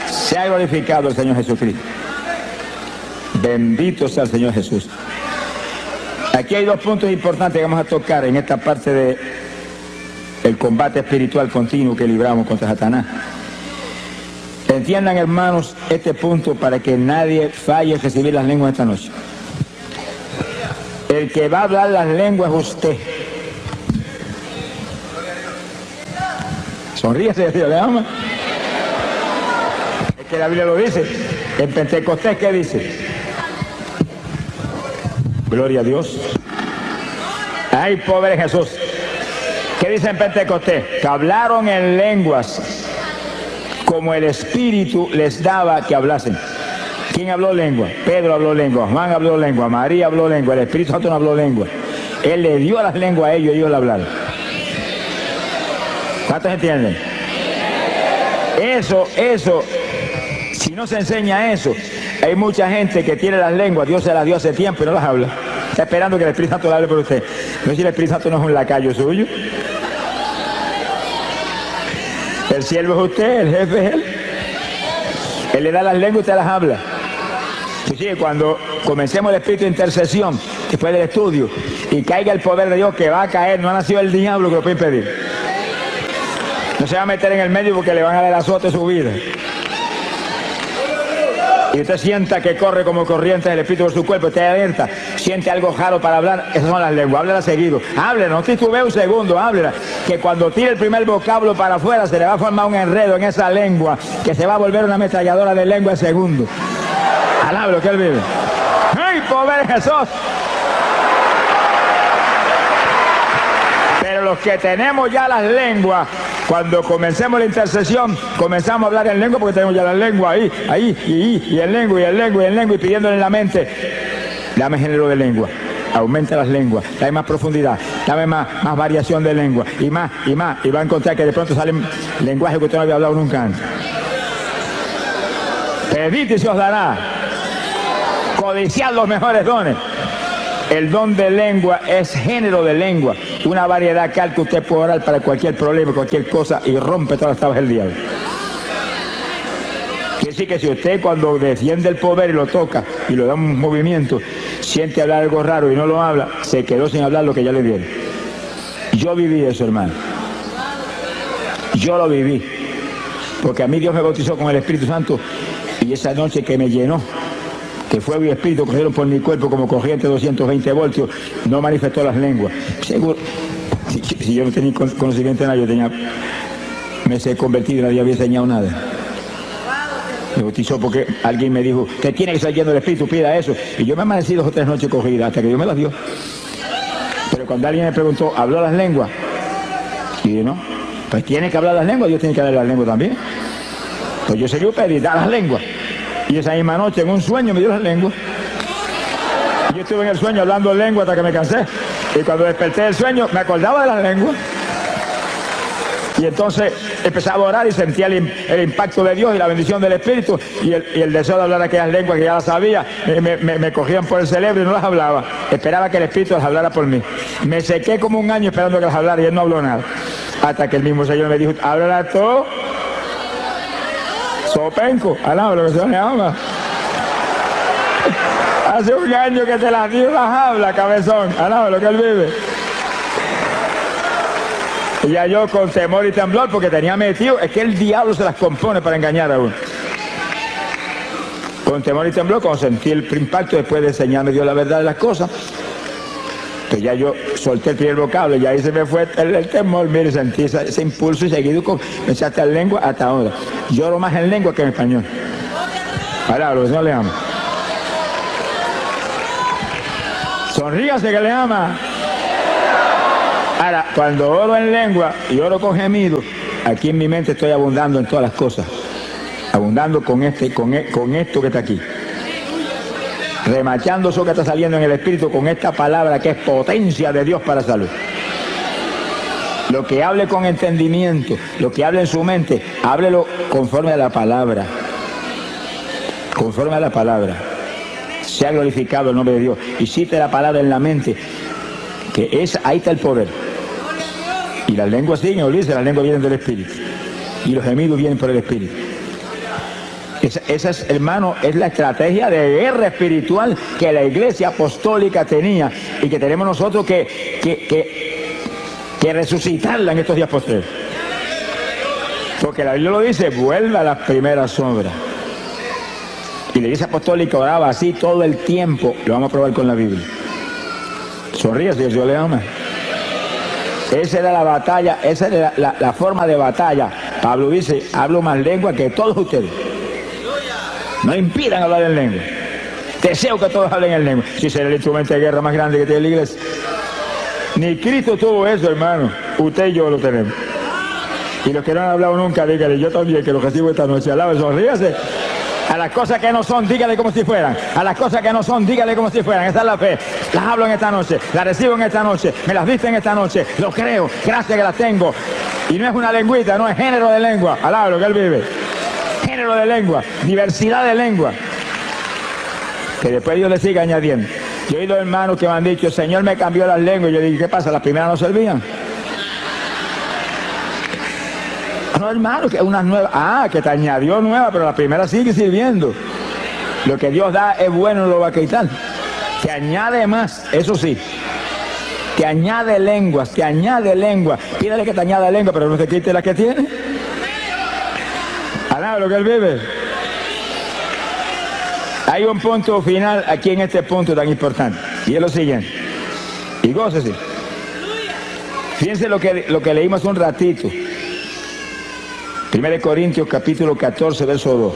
Se ha glorificado el Señor Jesucristo. Bendito sea el Señor Jesús. Aquí hay dos puntos importantes que vamos a tocar en esta parte del combate espiritual continuo que libramos contra Satanás. Entiendan, hermanos, este punto para que nadie falle en recibir las lenguas esta noche. El que va a hablar las lenguas es usted. Sonríese, Dios le ama. Es que la Biblia lo dice. En Pentecostés, ¿qué dice? Gloria a Dios. Hay poder en Jesús. ¿Qué dice en Pentecostés? Que hablaron en lenguas como el Espíritu les daba que hablasen. ¿Quién habló lengua? Pedro habló lengua, Juan habló lengua, María habló lengua, el Espíritu Santo no habló lengua. Él le dio las lenguas a ellos y ellos la hablaron. ¿Cuántos entienden? Eso, si no se enseña eso, hay mucha gente que tiene las lenguas, Dios se las dio hace tiempo y no las habla. Está esperando que el Espíritu Santo le hable por usted. No sé si el Espíritu Santo no es un lacayo suyo. El siervo es usted, el jefe es él. Él le da las lenguas y usted las habla. Sí, cuando comencemos el espíritu de intercesión, después del estudio, y caiga el poder de Dios que va a caer, no ha nacido el diablo que lo puede impedir. No se va a meter en el medio porque le van a dar azote su vida. Y usted sienta que corre como corriente del espíritu por su cuerpo, esté alerta, siente algo raro para hablar, esas son las lenguas, háblela seguido, háblela, no titubee un segundo, háblela, que cuando tire el primer vocablo para afuera se le va a formar un enredo en esa lengua, que se va a volver una ametralladora de lengua en segundo. Alabe lo que él vive. ¡Ay, poder Jesús! Pero los que tenemos ya las lenguas, cuando comencemos la intercesión, comenzamos a hablar en lengua porque tenemos ya la lengua ahí, y en lengua, y pidiéndole en la mente, dame género de lengua, aumenta las lenguas, dame más profundidad, dame más variación de lengua, y más, y va a encontrar que de pronto salen lenguajes que usted no había hablado nunca antes. Pedid y se os dará, codiciad los mejores dones. El don de lengua es género de lengua, una variedad tal que usted puede orar para cualquier problema, cualquier cosa, y rompe todas las tablas del diablo. Quiere decir que si usted cuando defiende el poder y lo toca y lo da un movimiento, siente hablar algo raro y no lo habla, se quedó sin hablar lo que ya le dieron. Yo viví eso, hermano. Yo lo viví. Porque a mí Dios me bautizó con el Espíritu Santo y esa noche que me llenó, que fuego y espíritu corrieron por mi cuerpo como corriente de 220 voltios, no manifestó las lenguas. Seguro, si yo no tenía conocimiento de nada, me he convertido y nadie había enseñado nada. Me bautizó porque alguien me dijo, que tiene que estar lleno del espíritu, pida eso. Y yo me amanecí 2 o 3 noches corridas hasta que Dios me las dio. Pero cuando alguien me preguntó, ¿habló las lenguas? Y dije, no, pues tiene que hablar las lenguas, Dios tiene que hablar las lenguas también. Pues yo seguí pedir, da las lenguas. Y esa misma noche, en un sueño, me dio las lenguas. Y yo estuve en el sueño hablando lengua hasta que me cansé. Y cuando desperté del sueño, me acordaba de las lenguas. Y entonces empezaba a orar y sentía el impacto de Dios y la bendición del Espíritu. Y el deseo de hablar aquellas lenguas que ya las sabía, me cogían por el cerebro y no las hablaba. Esperaba que el Espíritu las hablara por mí. Me sequé como un año esperando que las hablara y él no habló nada. Hasta que el mismo Señor me dijo, háblala tú. Sopenco, alaba lo que se llama. Hace un año que te las dio, las habla, cabezón, alaba lo que él vive. Y ya yo con temor y temblor, porque tenía metido, es que el diablo se las compone para engañar a uno. Con temor y temblor, cuando sentí el impacto, después de enseñarme Dios la verdad de las cosas, pues ya yo solté el primer vocablo y ahí se me fue el temor, mire, sentí ese impulso y seguido comencé a estar en lengua hasta ahora. Lloro más en lengua que en español. Palabra, el Señor le ama. Sonríase que le ama. Ahora, cuando oro en lengua y oro con gemidos, aquí en mi mente estoy abundando en todas las cosas. Abundando con esto que está aquí. Remachando eso que está saliendo en el Espíritu con esta palabra que es potencia de Dios para salud. Lo que hable con entendimiento, lo que hable en su mente, háblelo conforme a la palabra. Conforme a la palabra. Sea glorificado el nombre de Dios. Y cite la palabra en la mente, que ahí está el poder. Y las lenguas siguen, olvídese, las lenguas vienen del Espíritu. Y los gemidos vienen por el Espíritu. Esa es, hermano, es la estrategia de guerra espiritual que la Iglesia Apostólica tenía y que tenemos nosotros que resucitarla en estos días posteriores. Porque la Biblia lo dice, vuelve a las primeras obras. Y la Iglesia Apostólica oraba así todo el tiempo. Lo vamos a probar con la Biblia. Sonríe si el Señor le ama. Esa era la batalla, esa era la forma de batalla. Pablo dice, hablo más lengua que todos ustedes. No impidan hablar en lengua. Deseo que todos hablen en lengua. Si será el instrumento de guerra más grande que tiene la iglesia. Ni Cristo tuvo eso, hermano. Usted y yo lo tenemos. Y los que no han hablado nunca, dígale, yo también, que lo recibo esta noche. Alabe, sonríase. A las cosas que no son, dígale como si fueran. A las cosas que no son, dígale como si fueran. Esa es la fe. Las hablo en esta noche, las recibo en esta noche, me las viste en esta noche. Lo creo, gracias que las tengo. Y no es una lengüita, no es género de lengua. Alabe lo que él vive. Género de lengua, diversidad de lengua. Que después Dios le siga añadiendo. Yo he oído hermanos que me han dicho, el Señor me cambió las lenguas. Y yo dije, ¿qué pasa? ¿Las primeras no servían? No, hermano, que unas nuevas. Ah, que te añadió nueva, pero la primera sigue sirviendo. Lo que Dios da es bueno, no lo va a quitar. Te añade más, eso sí. Te añade lenguas, te añade lenguas. Pídale que te añada lengua, pero no te quite las que tiene. Alaba lo que él vive. Hay un punto final aquí en este punto tan importante. Y es lo siguiente. Y gócese. Fíjense lo que leímos un ratito. 1 Corintios capítulo 14, verso 2.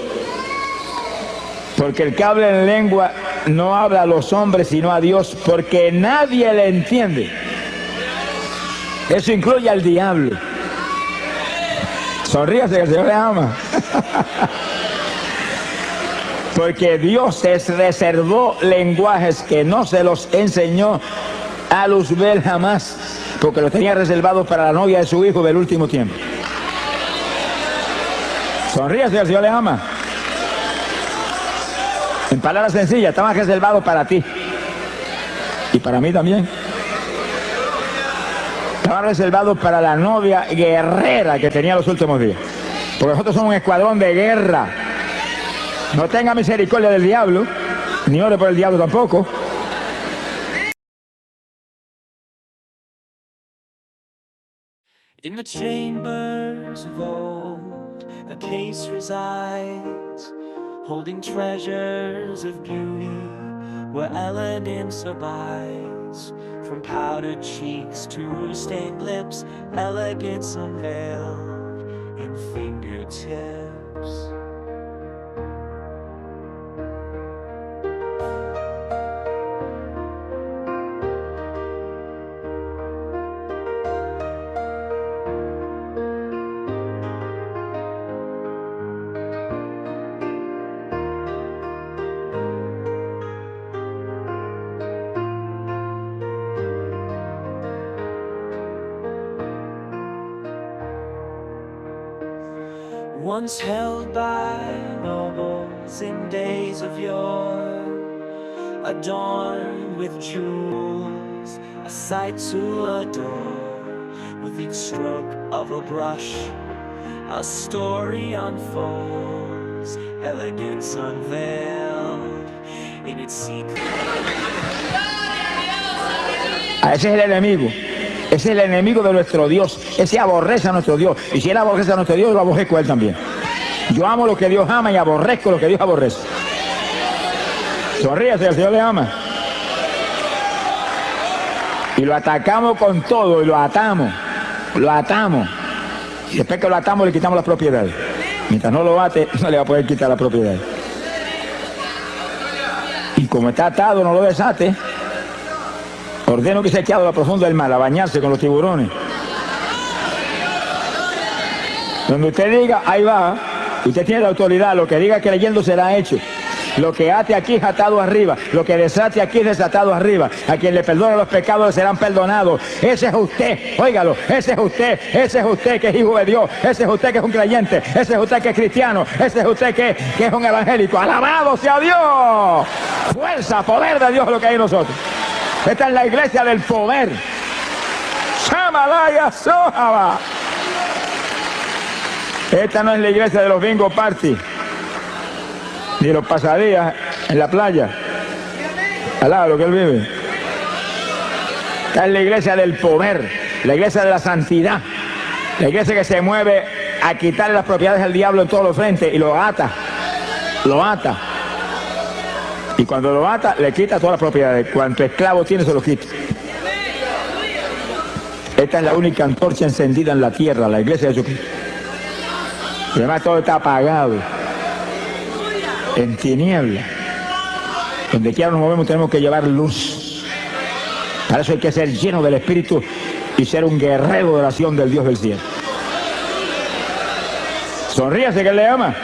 Porque el que habla en lengua no habla a los hombres sino a Dios, porque nadie le entiende. Eso incluye al diablo. Sonríase que el Señor le ama. Porque Dios les reservó lenguajes que no se los enseñó a Luzbel jamás, porque los tenía reservados para la novia de su hijo del último tiempo. Sonríase que el Señor le ama. En palabras sencillas, estaban reservados para ti. Y para mí también. Estaban reservados para la novia guerrera que tenía los últimos días. Porque nosotros somos un escuadrón de guerra. No tenga misericordia del diablo, ni ore por el diablo tampoco. In the chambers of old, a case resides, holding treasures of beauty, where elegance abides. From powdered cheeks to stained lips, elegance unveiled in fingertips. Once held by nobles in days of yore, adorned with jewels, a sight to adore. With each stroke of a brush, a story unfolds, elegance unveiled in its secret. Ese es el enemigo. Ese es el enemigo de nuestro Dios. Ese aborrece a nuestro Dios. Y si él aborrece a nuestro Dios, yo lo aborrezco a él también. Yo amo lo que Dios ama y aborrezco lo que Dios aborrece. Sonríase, el Señor le ama. Y lo atacamos con todo y lo atamos. Lo atamos. Y después que lo atamos le quitamos la propiedad. Mientras no lo ate, no le va a poder quitar la propiedad. Y como está atado, no lo desate. Ordeno que se echado a la profunda del mar a bañarse con los tiburones. Donde usted diga, ahí va. Usted tiene la autoridad. Lo que diga creyendo será hecho. Lo que ate aquí es atado arriba. Lo que desate aquí es desatado arriba. A quien le perdone los pecados serán perdonados. Ese es usted. Óigalo. Ese es usted. Ese es usted que es hijo de Dios. Ese es usted que es un creyente. Ese es usted que es cristiano. Ese es usted que es un evangélico. ¡Alabado sea Dios! Fuerza, poder de Dios es lo que hay en nosotros. Esta es la iglesia del poder. Shamalaya Sohaba. Esta no es la iglesia de los bingo party, ni los pasadías en la playa, al lado de lo que él vive. Esta es la iglesia del poder, la iglesia de la santidad, la iglesia que se mueve a quitarle las propiedades al diablo en todos los frentes y lo ata. Y cuando lo ata, le quita todas las propiedades. Cuanto esclavo tiene, se lo quita. Esta es la única antorcha encendida en la tierra, la iglesia de Jesucristo. Y además todo está apagado, en tinieblas. Donde quiera nos movemos tenemos que llevar luz. Para eso hay que ser lleno del Espíritu y ser un guerrero de oración del Dios del cielo. Sonríase que Él le ama.